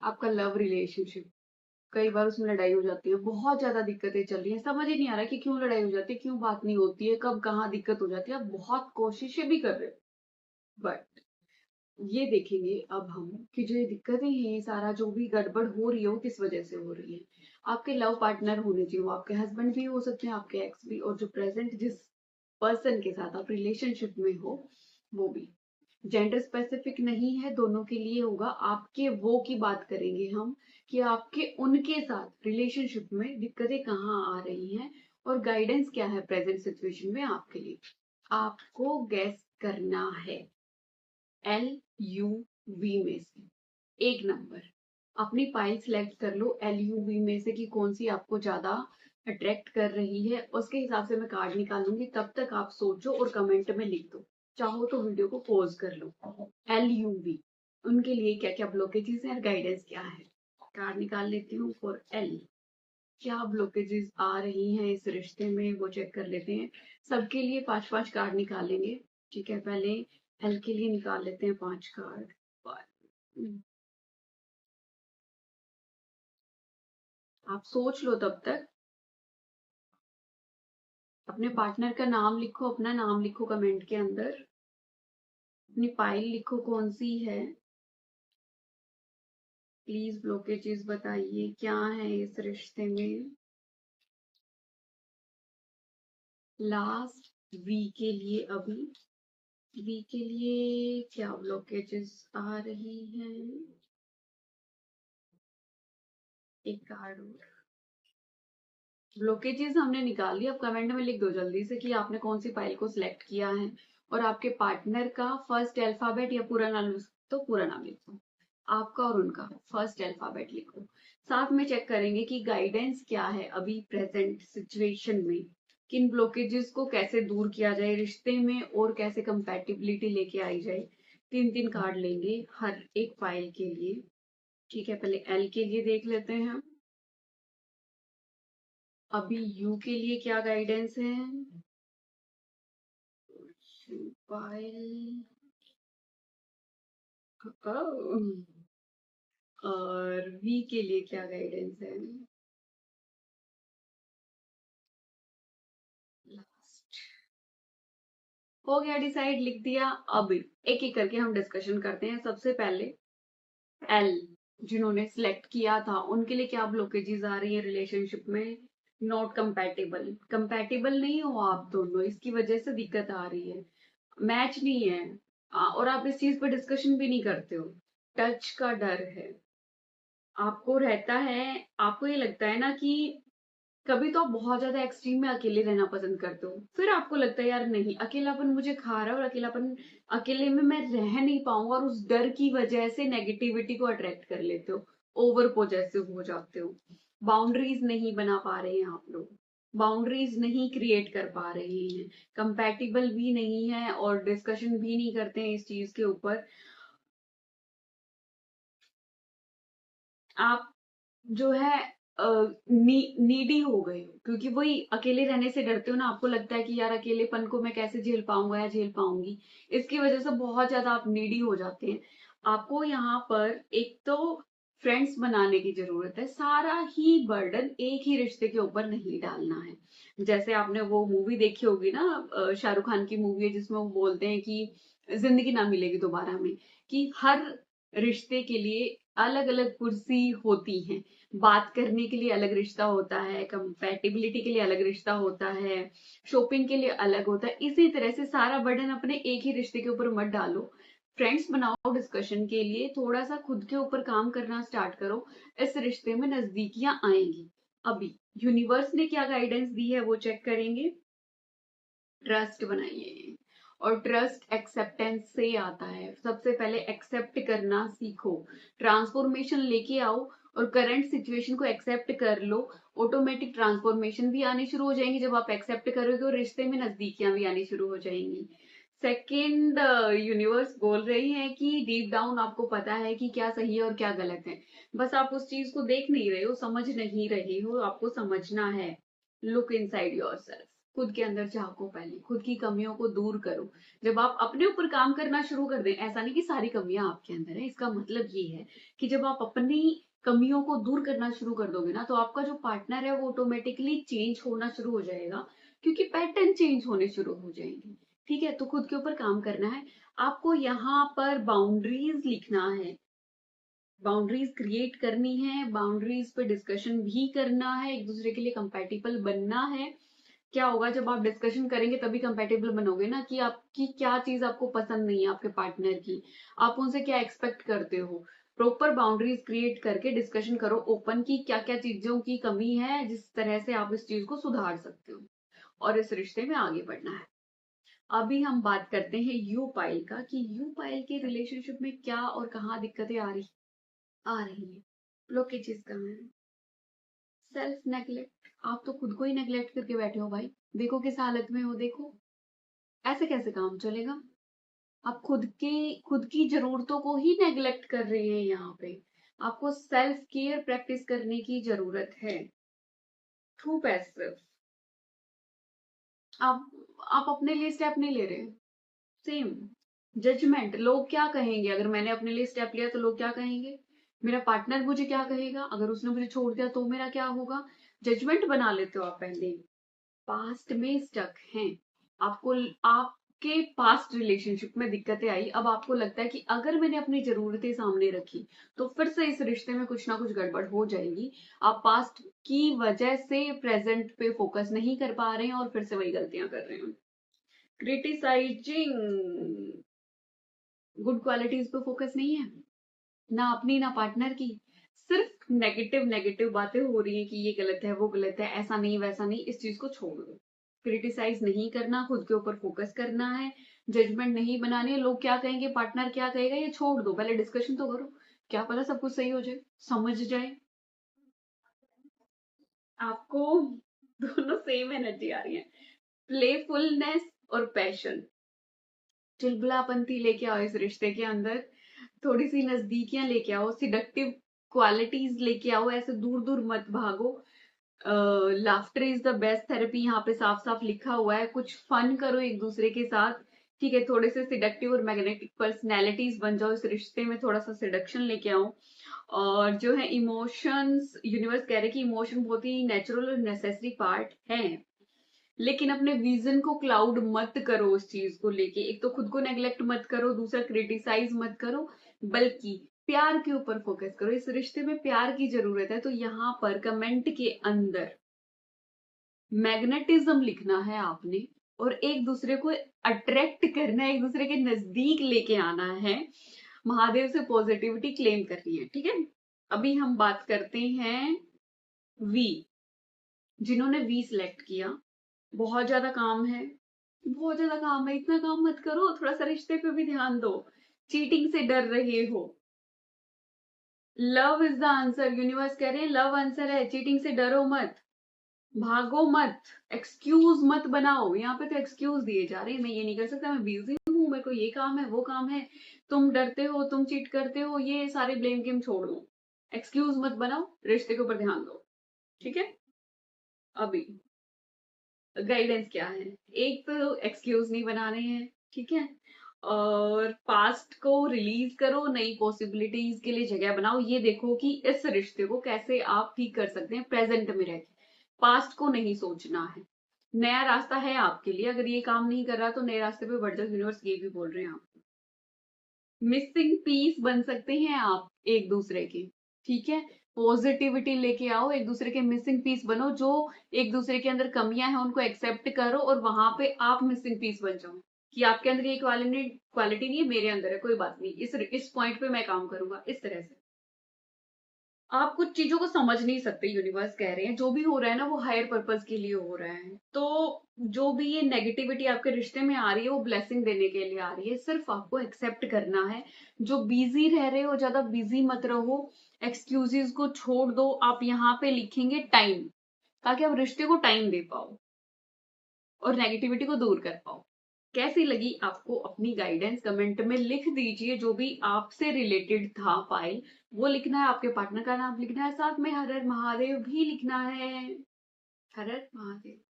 आपका love relationship, कई बार उसमें लड़ाई हो जाती है, बहुत ज्यादा दिक्कतें चल रही हैं, समझ ही नहीं आ रहा कि क्यों लड़ाई हो जाती है, क्यों बात नहीं होती है, कब कहाँ दिक्कत हो जाती है। आप बहुत कोशिशें भी कर रहे हो, बट ये देखेंगे अब हम कि जो ये दिक्कतें हैं, ये सारा जो भी गड़बड़ हो रही है वो किस वजह से हो रही है। आपके लव पार्टनर होने चाहिए, वो आपके हस्बैंड भी हो सकते हैं, आपके एक्स भी, और जो प्रेजेंट जिस पर्सन के साथ आप रिलेशनशिप में हो वो भी। जेंडर स्पेसिफिक नहीं है, दोनों के लिए होगा। आपके वो की बात करेंगे हम कि आपके उनके साथ रिलेशनशिप में दिक्कतें कहाँ आ रही हैं और गाइडेंस क्या है प्रेजेंट सिचुएशन में आपके लिए। आपको गैस करना है LUV में से एक नंबर। अपनी पाइल सिलेक्ट कर लो LUV में से कि कौन सी आपको ज्यादा अट्रैक्ट कर रही है, उसके हिसाब से मैं कार्ड निकालूंगी। तब तक आप सोचो और कमेंट में लिख दो, चाहो तो वीडियो को पॉज कर लो। LUV उनके लिए क्या क्या ब्लॉकेजेस है और गाइडेंस क्या है। कार्ड निकाल लेती हूँ फॉर L। क्या ब्लॉकेजेस आ रही हैं इस रिश्ते में वो चेक कर लेते हैं। सबके लिए 5-5 कार्ड निकालेंगे। ठीक है, पहले एल के लिए निकाल लेते हैं 5 कार्ड। आप सोच लो तब तक। अपने पार्टनर का नाम लिखो, अपना नाम लिखो कमेंट के अंदर, अपनी फाइल लिखो कौन सी है। प्लीज ब्लॉकेजेस बताइए क्या है इस रिश्ते में। लास्ट वी के लिए, अभी वी के लिए क्या ब्लॉकेजेस आ रही हैं। एक कार्ड और। ब्लॉकेजेस हमने निकाल ली। अब कमेंट में लिख दो जल्दी से कि आपने कौन सी फाइल को सिलेक्ट किया है और आपके पार्टनर का फर्स्ट अल्फाबेट या पूरा नाम, तो पूरा नाम लिखो। आपका और उनका फर्स्ट अल्फाबेट लिखो। साथ में चेक करेंगे कि गाइडेंस क्या है अभी प्रेजेंट सिचुएशन में, किन ब्लॉकेजेस को कैसे दूर किया जाए रिश्ते में और कैसे कंपैटिबिलिटी लेके आई जाए। 3-3 कार्ड लेंगे हर एक फाइल के लिए। ठीक है, पहले एल के लिए देख लेते हैं। अभी यू के लिए क्या गाइडेंस है। फाइल और वी के लिए क्या गाइडेंस है। लास्ट हो गया डिसाइड, लिख दिया। अब एक एक करके हम डिस्कशन करते हैं। सबसे पहले एल जिन्होंने सिलेक्ट किया था उनके लिए क्या ब्लॉकेजेस आ रही है रिलेशनशिप में। नॉट कंपैटिबल, कंपैटिबल नहीं हो आप दोनों, इसकी वजह से दिक्कत आ रही है। मैच नहीं है। और आप इस चीज पर डिस्कशन भी नहीं करते हो। टच का डर है आपको रहता है। आपको ये लगता है ना कि कभी तो आप बहुत ज्यादा एक्सट्रीम में अकेले रहना पसंद करते हो, फिर आपको लगता है यार नहीं, अकेलापन मुझे खा रहा है और अकेलापन, अकेले में मैं रह नहीं पाऊंगा, और उस डर की वजह से नेगेटिविटी को अट्रैक्ट कर लेते हो, ओवर पॉजेसिव हो जाते हो। बाउंड्रीज नहीं बना पा रहे हैं आप लोग, बाउंड्रीज नहीं क्रिएट कर पा रहे हैं, कंपैटिबल भी नहीं है और डिस्कशन भी नहीं करते हैं इस चीज के ऊपर। आप जो है नीडी हो गए हो, क्योंकि वही अकेले रहने से डरते हो ना। आपको लगता है कि यार अकेलेपन को मैं कैसे झेल पाऊंगा या झेल पाऊंगी, इसकी वजह से बहुत ज्यादा आप नीडी हो जाते हैं। आपको यहाँ पर एक तो फ्रेंड्स बनाने की जरूरत है। सारा ही बर्डन एक ही रिश्ते के ऊपर नहीं डालना है। जैसे आपने वो मूवी देखी होगी ना, शाहरुख खान की मूवी है जिसमें वो बोलते हैं कि जिंदगी ना मिलेगी दोबारा में, कि हर रिश्ते के लिए अलग अलग कुर्सी होती हैं। बात करने के लिए अलग रिश्ता होता है, कंपैटिबिलिटी के लिए अलग रिश्ता होता है, शॉपिंग के लिए अलग होता है। इसी तरह से सारा बर्डन अपने एक ही रिश्ते के ऊपर मत डालो। फ्रेंड्स बनाओ डिस्कशन के लिए, थोड़ा सा खुद के ऊपर काम करना स्टार्ट करो, इस रिश्ते में नजदीकियां आएंगी। अभी यूनिवर्स ने क्या गाइडेंस दी है वो चेक करेंगे। ट्रस्ट बनाइए, और ट्रस्ट एक्सेप्टेंस से आता है। सबसे पहले एक्सेप्ट करना सीखो, ट्रांसफॉर्मेशन लेके आओ और करंट सिचुएशन को एक्सेप्ट कर लो। ऑटोमेटिक ट्रांसफॉर्मेशन भी आनी शुरू हो जाएंगी जब आप एक्सेप्ट करोगे, और रिश्ते में नजदीकियां भी आनी शुरू हो जाएंगी। सेकेंड, यूनिवर्स बोल रही है कि डीप डाउन आपको पता है कि क्या सही है और क्या गलत है, बस आप उस चीज को देख नहीं रहे हो, समझ नहीं रहे हो। आपको समझना है। Look inside yourself. खुद के अंदर झांको, पहले खुद की कमियों को दूर करो। जब आप अपने ऊपर काम करना शुरू कर दें, ऐसा नहीं कि सारी कमियां आपके अंदर है, इसका मतलब ये है कि जब आप अपनी कमियों को दूर करना शुरू कर दोगे ना, तो आपका जो पार्टनर है वो ऑटोमेटिकली चेंज होना शुरू हो जाएगा, क्योंकि पैटर्न चेंज होने शुरू हो जाएंगे। ठीक है, तो खुद के ऊपर काम करना है। आपको यहाँ पर बाउंड्रीज लिखना है, बाउंड्रीज क्रिएट करनी है, बाउंड्रीज पे डिस्कशन भी करना है, एक दूसरे के लिए कंपैटिबल बनना है। क्या होगा, जब आप डिस्कशन करेंगे तभी कंपैटिबल बनोगे ना, कि आपकी क्या चीज आपको पसंद नहीं है आपके पार्टनर की, आप उनसे क्या एक्सपेक्ट करते हो। प्रॉपर बाउंड्रीज क्रिएट करके डिस्कशन करो ओपन की क्या क्या चीजों की कमी है, जिस तरह से आप इस चीज को सुधार सकते हो और इस रिश्ते में आगे बढ़ना है। अभी हम बात करते हैं यू पाइल का, कि यू पाइल के रिलेशनशिप में क्या और कहाँ दिक्कतें आ रही है। ब्लॉकेजेस कहाँ है? सेल्फ नेग्लेक्ट, आप तो खुद को ही नेग्लेक्ट करके बैठे हो भाई, देखो किस हालत में हो, देखो ऐसे कैसे काम चलेगा। आप खुद की जरूरतों को ही नेग्लेक्ट कर रहे हैं यहाँ पे। आपको सेल्फ केयर प्रैक्टिस करने की जरूरत है। थ्रू पैसिव, आप अपने लिए स्टेप नहीं ले रहे। सेम जजमेंट, लोग क्या कहेंगे, अगर मैंने अपने लिए स्टेप लिया तो लोग क्या कहेंगे, मेरा पार्टनर मुझे क्या कहेगा, अगर उसने मुझे छोड़ दिया तो मेरा क्या होगा। जजमेंट बना लेते हो आप पहले ही। पास्ट में स्टक हैं, आपको आपके पास्ट रिलेशनशिप में दिक्कतें आई, अब आपको लगता है कि अगर मैंने अपनी जरूरतें सामने रखी तो फिर से इस रिश्ते में कुछ ना कुछ गड़बड़ हो जाएगी। आप पास्ट की वजह से प्रेजेंट पे फोकस नहीं कर पा रहे हैं और फिर से वही गलतियां कर रहे हैं। क्रिटिसाइजिंग, गुड क्वालिटीज पे फोकस नहीं है, ना अपनी ना पार्टनर की, सिर्फ नेगेटिव नेगेटिव बातें हो रही हैं कि ये गलत है वो गलत है, ऐसा नहीं वैसा नहीं। इस चीज को छोड़ दो, क्रिटिसाइज नहीं करना, खुद के ऊपर फोकस करना है, जजमेंट नहीं बनानी है। लोग क्या कहेंगे, पार्टनर क्या कहेगा, ये छोड़ दो, पहले डिस्कशन तो करो, क्या पता सब कुछ सही हो जाए, समझ जाए। आपको दोनों सेम एनर्जी आ रही है, प्लेफुलनेस और पैशन। चुलबुलापंती लेके आओ इस रिश्ते के अंदर, थोड़ी सी नजदीकियां लेके आओ, सिडक्टिव क्वालिटीज लेके आओ, ऐसे दूर दूर मत भागो। Laughter is the best therapy, यहाँ पे साफ साफ लिखा हुआ है। कुछ फन करो एक दूसरे के साथ, ठीक है, थोड़े से सिडक्टिव और मैग्नेटिक पर्सनैलिटीज बन जाओ इस रिश्ते में, थोड़ा सा सिडक्शन लेके आओ। और जो है इमोशंस, यूनिवर्स कह रहे कि इमोशन बहुत ही नेचुरल और नेसेसरी पार्ट है, लेकिन अपने विजन को क्लाउड मत करो उस चीज को लेके। एक तो खुद को नेग्लेक्ट मत करो, दूसरा क्रिटिसाइज मत करो, बल्कि प्यार के ऊपर फोकस करो। इस रिश्ते में प्यार की जरूरत है, तो यहाँ पर कमेंट के अंदर मैग्नेटिज्म लिखना है आपने, और एक दूसरे को अट्रैक्ट करना है, एक दूसरे के नजदीक लेके आना है, महादेव से पॉजिटिविटी क्लेम करनी है। ठीक है, अभी हम बात करते हैं वी, जिन्होंने वी सिलेक्ट किया। बहुत ज्यादा काम है, बहुत ज्यादा काम है, इतना काम मत करो, थोड़ा सा रिश्ते पे भी ध्यान दो। चीटिंग से डर रहे हो, love is the answer, universe कह रहे हैं लव आंसर है, चीटिंग से डरो मत, भागो मत, एक्सक्यूज मत बनाओ। यहाँ पे तो एक्सक्यूज दिए जा रहे हैं, मैं ये नहीं कर सकता, मैं बिजी हूँ, मेरे को ये काम है वो काम है, तुम डरते हो, तुम चीट करते हो, ये सारे ब्लेम गेम छोड़ दो, एक्सक्यूज मत बनाओ, रिश्ते के ऊपर ध्यान दो। ठीक है, अभी गाइडेंस क्या है, एक तो एक्सक्यूज नहीं बनाने हैं, ठीक है, और पास्ट को रिलीज करो, नई पॉसिबिलिटीज के लिए जगह बनाओ, ये देखो कि इस रिश्ते को कैसे आप ठीक कर सकते हैं प्रेजेंट में रह के, पास्ट को नहीं सोचना है। नया रास्ता है आपके लिए, अगर ये काम नहीं कर रहा तो नए रास्ते पे बढ़ जाओ, यूनिवर्स ये भी बोल रहे हैं आप। मिसिंग पीस बन सकते हैं आप एक दूसरे के, ठीक है, पॉजिटिविटी लेके आओ, एक दूसरे के मिसिंग पीस बनो, जो एक दूसरे के अंदर कमियां हैं उनको एक्सेप्ट करो, और वहां पे आप मिसिंग पीस बन जाओ, कि आपके अंदर ये क्वालिटी नहीं है, मेरे अंदर है, कोई बात नहीं, इस पॉइंट पे मैं काम करूंगा, इस तरह से। आप कुछ चीजों को समझ नहीं सकते, यूनिवर्स कह रहे हैं जो भी हो रहा है ना वो हायर पर्पस के लिए हो रहा है, तो जो भी ये नेगेटिविटी आपके रिश्ते में आ रही है वो ब्लेसिंग देने के लिए आ रही है, सिर्फ आपको एक्सेप्ट करना है। जो बिजी रह रहे हो, ज्यादा बिजी मत रहो, एक्सक्यूजेस को छोड़ दो, आप यहाँ पे लिखेंगे टाइम, ताकि आप रिश्ते को टाइम दे पाओ और नेगेटिविटी को दूर कर पाओ। कैसी लगी आपको अपनी गाइडेंस, कमेंट में लिख दीजिए, जो भी आपसे रिलेटेड था फाइल वो लिखना है, आपके पार्टनर का नाम लिखना है, साथ में हर हर महादेव भी लिखना है। हर हर महादेव।